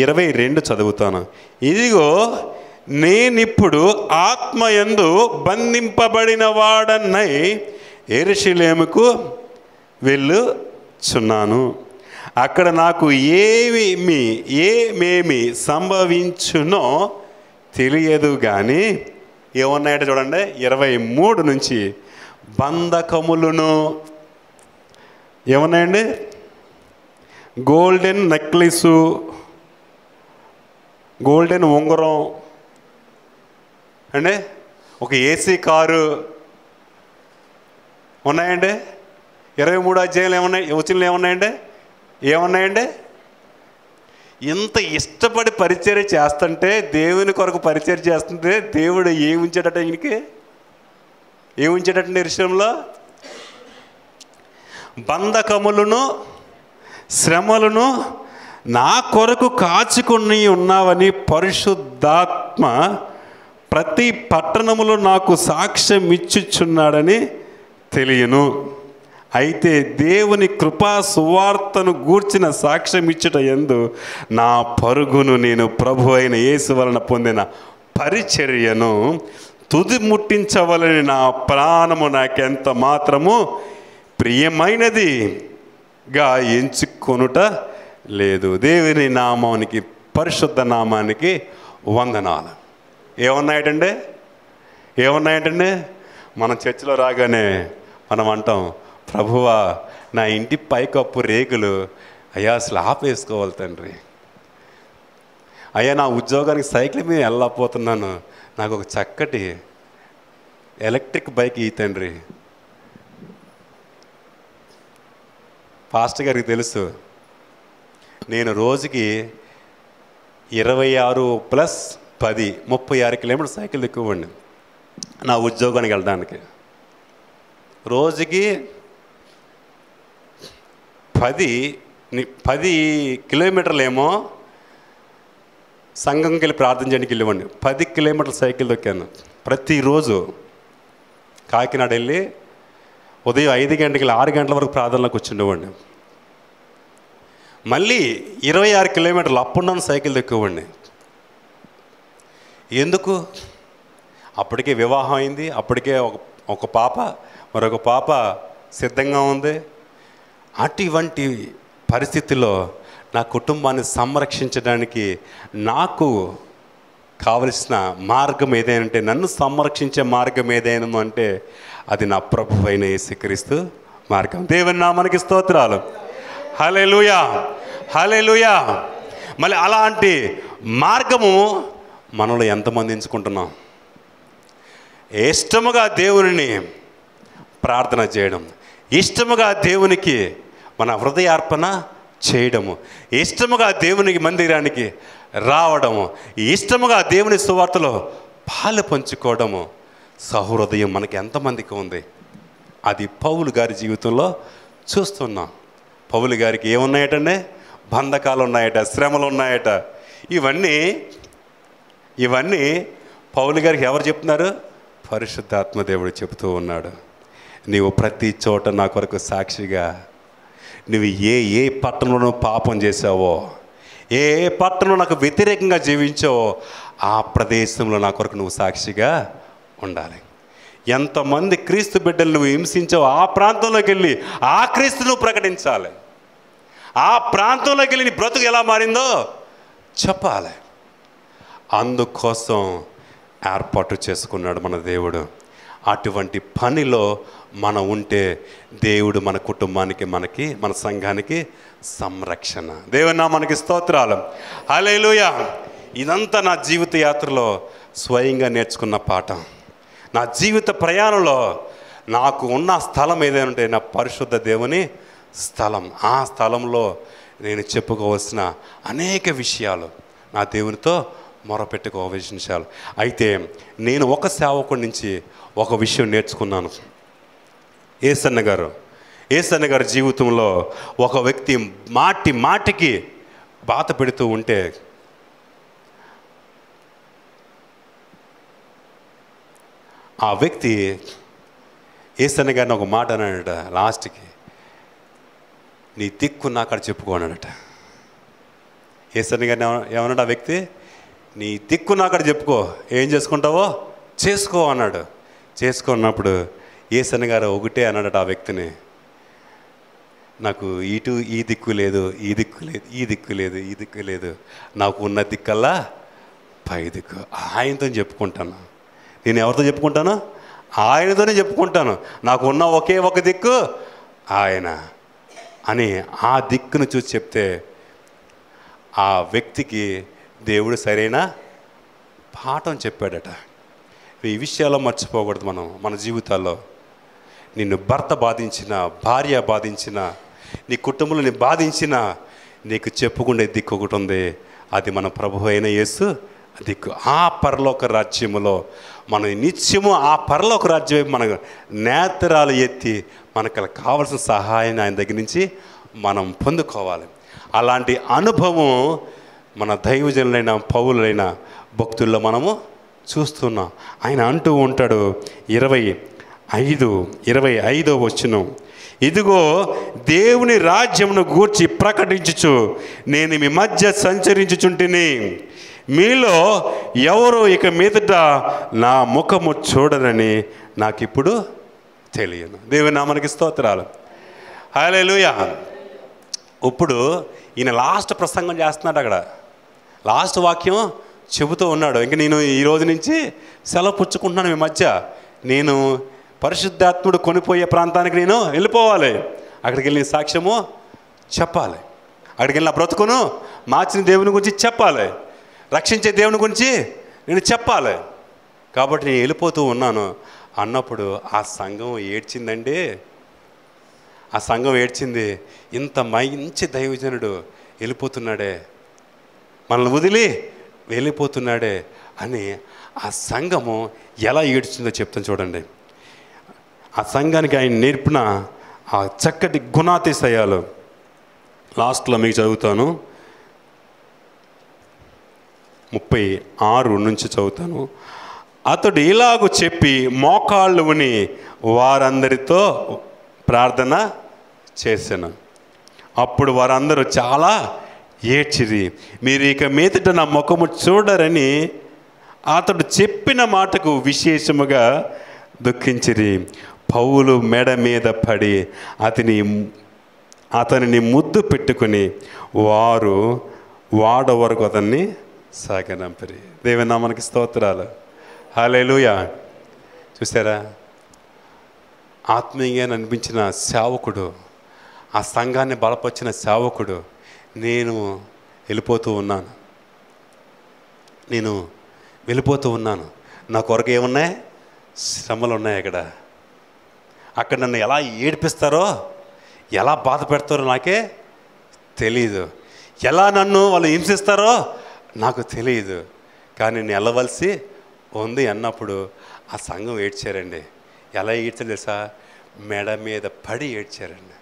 22 చదువుతాను. ఇదిగో నేనిప్పుడు ఆత్మయందు బంధింపబడిన వాడన్నై యెరూషలేముకు వెళ్ళుచున్నాను. అక్కడ నాకు ఏమేమి సంభవించునో తెలియదు కానీ ఏమున్నాయంటే చూడండి 23 నుంచి బంధకములను ఏమున్నాయండి, గోల్డెన్ నెక్లెసు, గోల్డెన్ ఉంగరం అండి, ఒక ఏసీ కారు ఉన్నాయండి. 23 అధ్యాయులు ఏమున్నాయి, వచనాలు ఏమున్నాయండి. ఇంత ఇష్టపడి పరిచర్య చేస్తుంటే, దేవుని కొరకు పరిచర్య చేస్తుంటే దేవుడు ఏముంచాడట, ఈయనకి ఏముంచాడట విషయంలో? బంధకములను శ్రమలను నా కొరకు కాచుకుని ఉన్నావని పరిశుద్ధాత్మ ప్రతి పట్టణములో నాకు సాక్ష్యం ఇచ్చుచున్నాడని తెలియను. అయితే దేవుని కృపా సువార్తను గూర్చిన సాక్ష్యం ఇచ్చుట యందు నా పరుగును నేను ప్రభు అయిన యేసు వలన పొందిన పరిచర్యను తుది ముట్టించవలని నా ప్రాణము నాకెంత మాత్రము ప్రియమైనదిగా ఎంచుకొనుట లేదు. దేవుని నామానికి, పరిశుద్ధ నామానికి వందనాలు. ఏమున్నాయంటే మనం చర్చిలో రాగానే మనం అంటాం, ప్రభువా నా ఇంటి పైకప్పు రేకులు అయ్యా స్లాబ్ వేసుకోవాలి తండ్రి, అయ్యా నా ఉద్యోగానికి సైకిల్ మీద వెళ్ళకపోతున్నాను, నాకు ఒక చక్కటి ఎలక్ట్రిక్ బైక్ ఈ తండ్రి. పాస్టర్ గారికి తెలుసు, నేను రోజుకి 26 + 10 36 కిలోమీటర్ సైకిల్ ఎక్కువండి నా ఉద్యోగానికి వెళ్ళడానికి. రోజుకి 10 కిలోమీటర్లేమో సంఘంకి వెళ్ళి ప్రార్థన చేయడానికి వెళ్ళివ్వండి. 10 కిలోమీటర్ల సైకిల్ దొక్కాను ప్రతిరోజు. కాకినాడ వెళ్ళి ఉదయం 5 గంటలకి 6 గంటల వరకు ప్రార్థనలోకి వచ్చిండేవాడిని. మళ్ళీ 26 కిలోమీటర్లు అప్ అండ్ డౌన్ సైకిల్ దొక్కేవాడిని. ఎందుకు? అప్పటికే వివాహం అయింది, అప్పటికే ఒక పాప, మరొక పాప సిద్ధంగా ఉంది. అటువంటి పరిస్థితుల్లో నా కుటుంబాన్ని సంరక్షించడానికి నాకు కావలసిన మార్గం ఏదైనా, నన్ను సంరక్షించే మార్గం ఏదైనా అంటే అది నా ప్రభు అయిన యేసుక్రీస్తు మార్గం. దేవుని నామానికి స్తోత్రాలు. హల్లెలూయా, హల్లెలూయా. మళ్ళీ అలాంటి మార్గము మనలో ఎంతమంది ఎంచుకుంటున్నాం? ఇష్టముగా దేవుని ప్రార్థన చేయడం, ఇష్టముగా దేవునికి మన హృదయార్పణ చేయడము, ఇష్టముగా దేవునికి మందిరానికి రావడము, ఇష్టముగా దేవుని సువార్తలో పాలు పంచుకోవడము, సహృదయం మనకి ఎంతమందికి ఉంది? అది పౌలు గారి జీవితంలో చూస్తున్నాం. పౌలు గారికి ఏమున్నాయటండి? బంధకాలు ఉన్నాయట, శ్రమలు ఉన్నాయట. ఇవన్నీ పౌలు గారికి ఎవరు చెప్తున్నారు? పరిశుద్ధాత్మ దేవుడు చెబుతూ ఉన్నాడు. నీవు ప్రతి చోట నా కొరకు సాక్షిగా, నువ్వు ఏ పట్టణంలో పాపం చేసావో, ఏ పట్టణంలో నాకు వ్యతిరేకంగా జీవించావో ఆ ప్రదేశంలో నా కొరకు నువ్వు సాక్షిగా ఉండాలి. ఎంతమంది క్రీస్తు బిడ్డలు నువ్వు హింసించావో ఆ ప్రాంతంలోకి వెళ్ళి ఆ క్రీస్తును ప్రకటించాలి. ఆ ప్రాంతంలోకి వెళ్ళి నీ బ్రతుకు ఎలా మారిందో చెప్పాలి. అందుకోసం ఏర్పాటు చేసుకున్నాడు మన దేవుడు. అటువంటి పనిలో మనం ఉంటే దేవుడు మన కుటుంబానికి, మన సంఘానికి సంరక్షణ. దేవుని నామానికి స్తోత్రాలు. హల్లెలూయా. ఇదంతా నా జీవిత యాత్రలో స్వయంగా నేర్చుకున్న పాఠం. నా జీవిత ప్రయాణంలో నాకు ఉన్న స్థలం ఏదైనా ఉంటే నా పరిశుద్ధ దేవుని స్థలం. ఆ స్థలంలో నేను చెప్పుకోవాల్సిన అనేక విషయాలు, నా దేవునితో మొరపెట్టుకోవాల్సిన విషయాలు. అయితే నేను ఒక సేవకుడి నుంచి ఒక విషయం నేర్చుకున్నాను. ఏసన్న గారు జీవితంలో ఒక వ్యక్తి మాటికి బాధ పెడుతూ ఉంటే ఆ వ్యక్తి ఏసన్న గారిని ఒక మాట అన్నాడట. లాస్ట్కి, నీ దిక్కు నాకాడ చెప్పుకోనడట. ఏసన్న గారిని ఏమన్నాడు ఆ వ్యక్తి? నీ దిక్కు నాకాడ చెప్పుకో, ఏం చేసుకుంటావో చేసుకో అన్నాడు. చేసుకున్నప్పుడు ఏసన్న గారు ఒకటే అన్నాడట ఆ వ్యక్తిని, నాకు ఈ దిక్కు లేదు, ఈ దిక్కు లేదు, ఈ దిక్కు లేదు, ఈ దిక్కు లేదు, నాకు ఉన్న దిక్కల్లా పై దిక్కు ఆయనతో చెప్పుకుంటాను. నేను ఎవరితో చెప్పుకుంటాను? ఆయనతోనే చెప్పుకుంటాను. నాకు ఉన్న ఒకే ఒక దిక్కు ఆయన అని ఆ దిక్కును చూసి చెప్తే ఆ వ్యక్తికి దేవుడు సరైన పాఠం చెప్పాడట. ఈ విషయాల్లో మర్చిపోకూడదు మనం మన జీవితాల్లో. నిన్ను భర్త బాధించిన, భార్య బాధించిన, నీ కుటుంబంలో నీ బాధించిన, నీకు చెప్పుకునే దిక్కు ఒకటి ఉంది. అది మన ప్రభు అయిన యేసు దిక్కు. ఆ పరలోక రాజ్యములో మనం నిత్యము ఆ పరలోక రాజ్యం మన నేత్రాలు ఎత్తి మనకు కావలసిన సహాయాన్ని ఆయన దగ్గర నుంచి మనం పొందుకోవాలి. అలాంటి అనుభవం మన దైవజనులైన పౌలులైన భక్తుల్లో మనము చూస్తున్నాం. ఆయన అంటూ ఉంటాడు 25వ వచనం, ఇదిగో దేవుని రాజ్యమును గూర్చి ప్రకటించుచు నేను మీ మధ్య సంచరించుచుంటిని. మీలో ఎవరు ఇక మీదట నా ముఖము చూడరని నాకిప్పుడు తెలియను. దేవుని నామానికి స్తోత్రాలు. హల్లెలూయా. ఇప్పుడు ఈయన లాస్ట్ ప్రసంగం చేస్తున్నాడు. అక్కడ లాస్ట్ వాక్యం చెబుతూ ఉన్నాడు. ఇంక నేను ఈ రోజు నుంచి సెలవు పుచ్చుకుంటున్నాను. మీ మధ్య నేను పరిశుద్ధాత్ముడు కొనిపోయే ప్రాంతానికి నేను వెళ్ళిపోవాలి. అక్కడికి వెళ్ళిన సాక్ష్యము చెప్పాలి. అక్కడికి వెళ్ళిన బ్రతుకును మార్చిన దేవుని గురించి చెప్పాలి. రక్షించే దేవుని గురించి నేను చెప్పాలి. కాబట్టి నేను వెళ్ళిపోతూ ఉన్నాను అన్నప్పుడు ఆ సంఘం ఏడ్చిందండి. ఆ సంఘం ఏడ్చింది. ఇంత మంచి దైవజనుడు వెళ్ళిపోతున్నాడే, మనల్ని వదిలి వెళ్ళిపోతున్నాడే అని ఆ సంఘము ఎలా ఏడ్చిందో చెప్తాను చూడండి. ఆ సంఘానికి ఆయన నేర్పిన ఆ చక్కటి గుణాతిశయాలు లాస్ట్లో మీకు చదువుతాను. 36 నుంచి చదువుతాను. అతడు ఇలాగూ చెప్పి మోకాళ్ళు ఉని వారందరితో ప్రార్థన చేశాను. అప్పుడు వారందరూ చాలా ఏడ్చిరి. మీరు ఇక మీదట నా ముఖము చూడరని అతడు చెప్పిన మాటకు విశేషముగా దుఃఖించిరి. పౌలు మెడ మీద పడి అతనిని ముద్దు పెట్టుకుని వాడ వరకు అతన్ని సాగనంపిరి. దేవుని నామానికి స్తోత్రాలు. హల్లెలూయా. చూసారా, ఆత్మీయంగా అనిపించిన సేవకుడు, ఆ సంఘాన్ని బలపరిచిన సేవకుడు, నేను వెళ్ళిపోతూ ఉన్నాను. నా కొరకు ఏమున్నాయి? శ్రమలు ఉన్నాయి. అక్కడ నన్ను ఎలా ఏడిపిస్తారో, ఎలా బాధ పెడతారో నాకే తెలియదు. ఎలా నన్ను వాళ్ళు హింసిస్తారో నాకు తెలియదు. కానీ నేను వెళ్ళవలసి ఉంది అన్నప్పుడు ఆ సంఘం ఏడ్చారండి. ఎలా ఏడ్చారు తెలుసా? మెడ మీద పడి ఏడ్చారండి.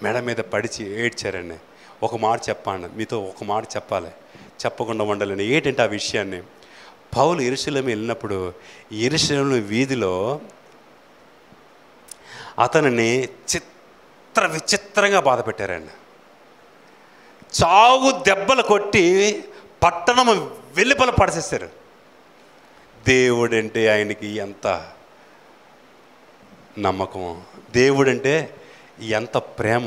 మెడ మీద పడిచి ఏడ్చారండి. ఒక మాట చెప్పండి, మీతో ఒక మాట చెప్పాలి, చెప్పకుండా ఉండలేను. ఏంటంటే ఆ విషయాన్ని, పౌలు యెరూషలేము వెళ్ళినప్పుడు యెరూషలేము వీధిలో అతనిని విచిత్రంగా బాధ పెట్టారండి. చావు దెబ్బలు కొట్టి పట్టణం వెలుపల పడేసేసారు. దేవుడంటే ఆయనకి ఎంత నమ్మకం, దేవుడంటే ఎంత ప్రేమ.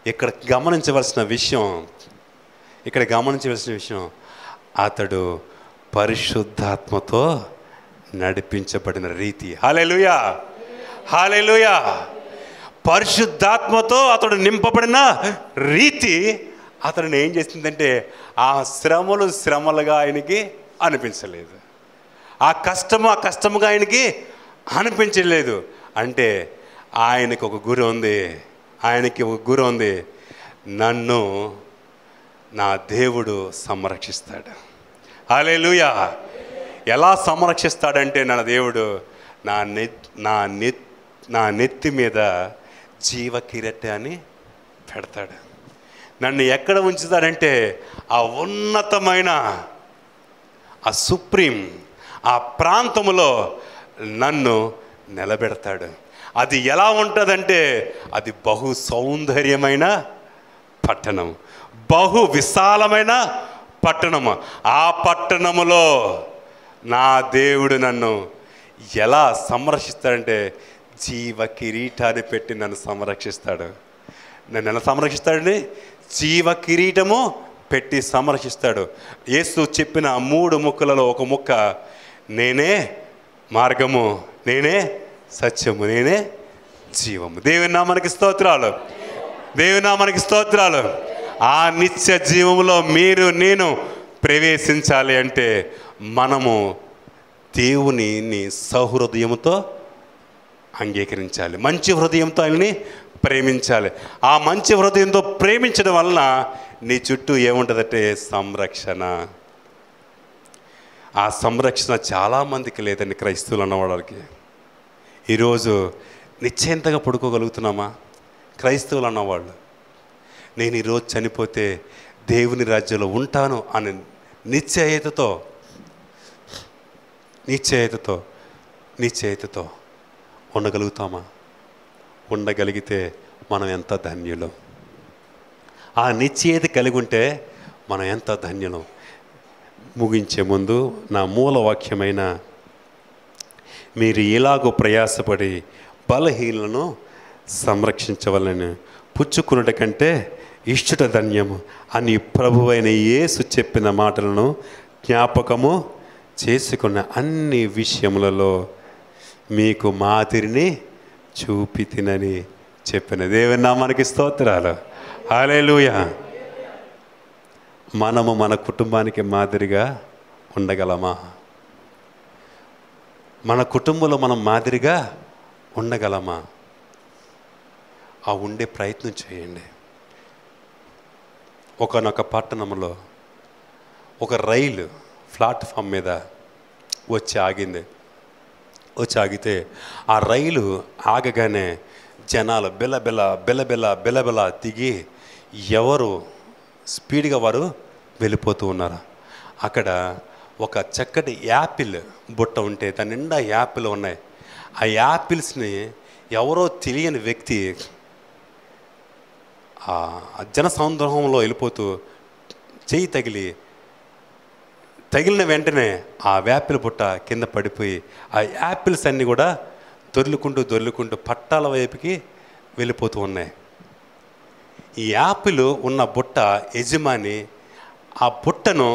ఇక్కడ గమనించవలసిన విషయం అతడు పరిశుద్ధాత్మతో నడిపించబడిన రీతి. హల్లెలూయా, హల్లెలూయా. పరిశుద్ధాత్మతో అతడు నింపబడిన రీతి అతడిని ఏం చేసిందంటే ఆ శ్రమలుగా ఆయనకి అనిపించలేదు. ఆ కష్టముగా ఆయనకి అనిపించలేదు. అంటే ఆయనకి ఒక గురి ఉంది. నన్ను నా దేవుడు సంరక్షిస్తాడు. హల్లెలూయా. ఎలా సంరక్షిస్తాడంటే నా దేవుడు నా నెత్తి మీద జీవ కిరీటాన్ని పెడతాడు. నన్ను ఎక్కడ ఉంచుతాడంటే ఆ ఉన్నతమైన ఆ సుప్రీం ఆ ప్రాంతములో నన్ను నిలబెడతాడు. అది ఎలా ఉంటుందంటే అది బహు సౌందర్యమైన పట్టణం, బహు విశాలమైన పట్టణము. ఆ పట్టణములో నా దేవుడు నన్ను ఎలా సంరక్షిస్తాడంటే జీవ కిరీటాన్ని పెట్టి నన్ను సంరక్షిస్తాడు. నన్ను ఎలా సంరక్షిస్తాడండి? జీవ కిరీటము పెట్టి సంరక్షిస్తాడు. యేసు చెప్పిన 3 ముక్కలలో ఒక ముక్క, నేనే మార్గము, నేనే సత్యము, నేనే జీవము. దేవుని నామానికి స్తోత్రాలు, దేవుని నామానికి స్తోత్రాలు. ఆ నిత్య జీవములో మీరు నేను ప్రవేశించాలి అంటే మనము దేవునిని సహృదయముతో అంగీకరించాలి, మంచి హృదయంతో ఆయన్ని ప్రేమించాలి. ఆ మంచి హృదయంతో ప్రేమించడం వలన నీ చుట్టూ ఏముంటుందంటే సంరక్షణ. ఆ సంరక్షణ చాలామందికి లేదండి, క్రైస్తవులు అన్నవాళ్ళకి. ఈరోజు నిశ్చయంతగా పడుకోగలుగుతున్నామా? క్రైస్తవులు అన్నవాళ్ళు, నేను ఈరోజు చనిపోతే దేవుని రాజ్యంలో ఉంటాను అని నిశ్చయితతో ఉండగలుగుతామా? ఉండగలిగితే మనం ఎంత ధన్యులం. ఆ నిశ్చయిత కలిగి ఉంటే మనం ఎంత ధన్యులం. ముగించే ముందు నా మూల వాక్యమైన, మీరు ఇలాగూ ప్రయాసపడి బలహీనలను సంరక్షించవలని పుచ్చుకున్నట కంటే ఇష్టుట ధన్యము అని ప్రభువైన యేసు చెప్పిన మాటలను జ్ఞాపకము చేసుకున్న అన్ని విషయములలో మీకు మాదిరిని చూపి తినని చెప్పిన దేవుని నామానికి స్తోత్రాలు. హల్లెలూయా. మనము మన కుటుంబానికి మాదిరిగా ఉండగలమా? మన కుటుంబంలో మనం మాదిరిగా ఉండగలమా? ఆ ఉండే ప్రయత్నం చేయండి. ఒకనొక పట్టణంలో ఒక రైలు ప్లాట్ఫామ్ మీద వచ్చి ఆగితే ఆ రైలు ఆగగానే జనాలు బెలబెల దిగి ఎవరు స్పీడ్గా వారు వెళ్ళిపోతూ ఉన్నారు. అక్కడ ఒక చక్కటి యాపిల్ బుట్ట ఉంటే దాని నిండా యాపిల్ ఉన్నాయి. ఆ యాపిల్స్ని ఎవరో తెలియని వ్యక్తి ఆ జనసంద్రోహంలో వెళ్ళిపోతూ చెయ్యి తగిలిన వెంటనే ఆ యాపిల్ బుట్ట కింద పడిపోయి ఆ యాపిల్స్ అన్నీ కూడా దొర్లుకుంటూ పట్టాల వైపుకి వెళ్ళిపోతూ ఉన్నాయి. ఈ యాపిల్ ఉన్న బుట్ట యజమాని ఆ బుట్టను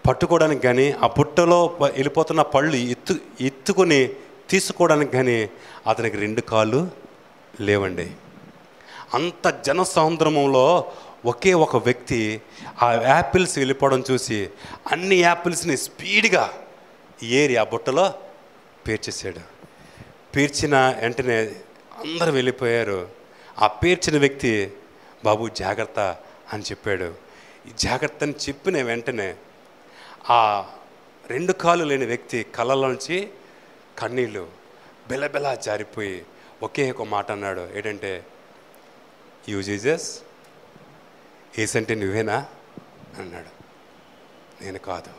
పట్టుకోవడానికి కానీ ఆ బుట్టలో వెళ్ళిపోతున్న పళ్ళు ఎత్తుకొని తీసుకోవడానికి కానీ అతనికి 2 కాళ్ళు లేవండి. అంత జనసముద్రంలో ఒకే ఒక వ్యక్తి ఆ యాపిల్స్ వెళ్ళిపోవడం చూసి అన్ని యాపిల్స్ని స్పీడ్గా ఏరి ఆ బుట్టలో పేర్చేసాడు. పేర్చిన వెంటనే అందరూ వెళ్ళిపోయారు. ఆ పేర్చిన వ్యక్తి బాబు జాగ్రత్త అని చెప్పాడు. ఈ జాగ్రత్తని చెప్పిన వెంటనే ఆ 2 కాళ్ళు లేని వ్యక్తి కళ్ళలోంచి కన్నీళ్ళు బెలబెలా జారిపోయి ఒకే ఒక మాట అన్నాడు. ఏంటంటే, యూ జీసస్, ఏసంటే నువ్వేనా అన్నాడు. నేను కాదు.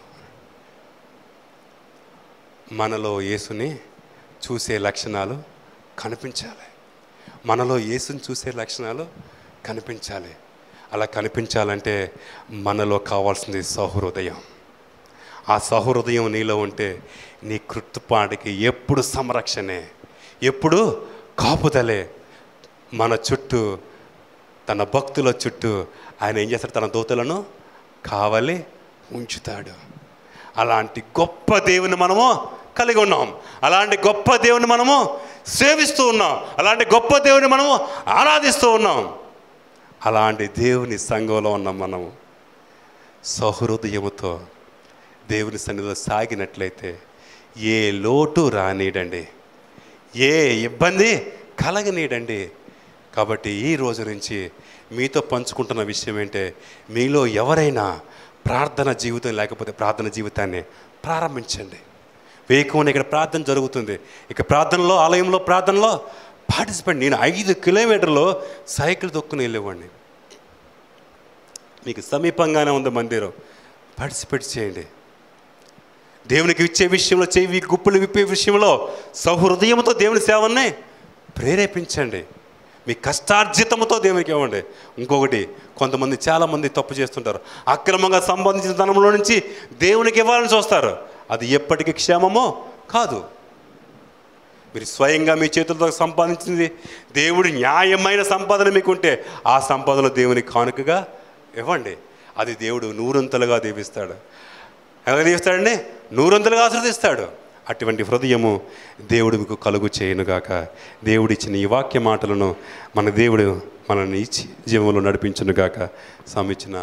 మనలో యేసుని చూసే లక్షణాలు కనిపించాలి. మనలో యేసుని చూసే లక్షణాలు కనిపించాలి. అలా కనిపించాలంటే మనలో కావాల్సింది సహృదయం. ఆ సహృదయం నీలో ఉంటే నీ కృత్పాటికి ఎప్పుడు సంరక్షణే, ఎప్పుడు కాపుదలే. మన చుట్టూ, తన భక్తుల చుట్టూ ఆయన ఏం చేస్తాడు? తన దూతలను కావలి ఉంచుతాడు. అలాంటి గొప్ప దేవుని మనము కలిగి ఉన్నాం. అలాంటి గొప్ప దేవుని మనము సేవిస్తూ ఉన్నాం. అలాంటి గొప్ప దేవుని మనము ఆరాధిస్తూ ఉన్నాం. అలాంటి దేవుని సంఘంలో ఉన్నాం. మనము సహృదయముతో దేవుని సన్నిధిలో సాగినట్లయితే ఏ లోటు రానీడండి, ఏ ఇబ్బంది కలగనీడండి. కాబట్టి ఈ రోజు నుంచి మీతో పంచుకుంటున్న విషయం ఏంటంటే, మీలో ఎవరైనా ప్రార్థన జీవితం లేకపోతే ప్రార్థన జీవితాన్ని ప్రారంభించండి. వేకువని ఇక్కడ ప్రార్థన జరుగుతుంది. ఇక ప్రార్థనలో, ఆలయంలో ప్రార్థనలో పార్టిసిపేట్. నేను 5 కిలోమీటర్లు సైకిల్ తొక్కుని వెళ్ళేవాడిని. మీకు సమీపంగానే ఉంది మందిరం, పార్టిసిపేట్ చేయండి. దేవునికి ఇచ్చే విషయంలో, చెవి గుప్పులు విప్పే విషయంలో సహృదయంతో దేవుని సేవని ప్రేరేపించండి. మీ కష్టార్జితంతో దేవునికి ఇవ్వండి. ఇంకొకటి, కొంతమంది చాలామంది తప్పు చేస్తుంటారు. అక్రమంగా సంబంధించిన ధనంలో నుంచి దేవునికి ఇవ్వాలని చూస్తారు. అది ఎప్పటికీ క్షేమమో కాదు. మీరు స్వయంగా మీ చేతులతో సంపాదించింది, దేవుడి న్యాయమైన సంపాదన మీకుంటే ఆ సంపాదన దేవునికి కానుకగా ఇవ్వండి, అది దేవుడు నూరంతలుగా దీవిస్తాడు. ఎలా దీవిస్తాడండి? నూరంతలుగా ఆశీర్వదిస్తాడు. అటువంటి హృదయము దేవుడు మీకు కలుగు చేయనుగాక. దేవుడిచ్చిన ఈ వాక్య మాటలను మన దేవుడు మనల్ని ఇచ్చి జీవంలో నడిపించునుగాక. స్వామి ఇచ్చిన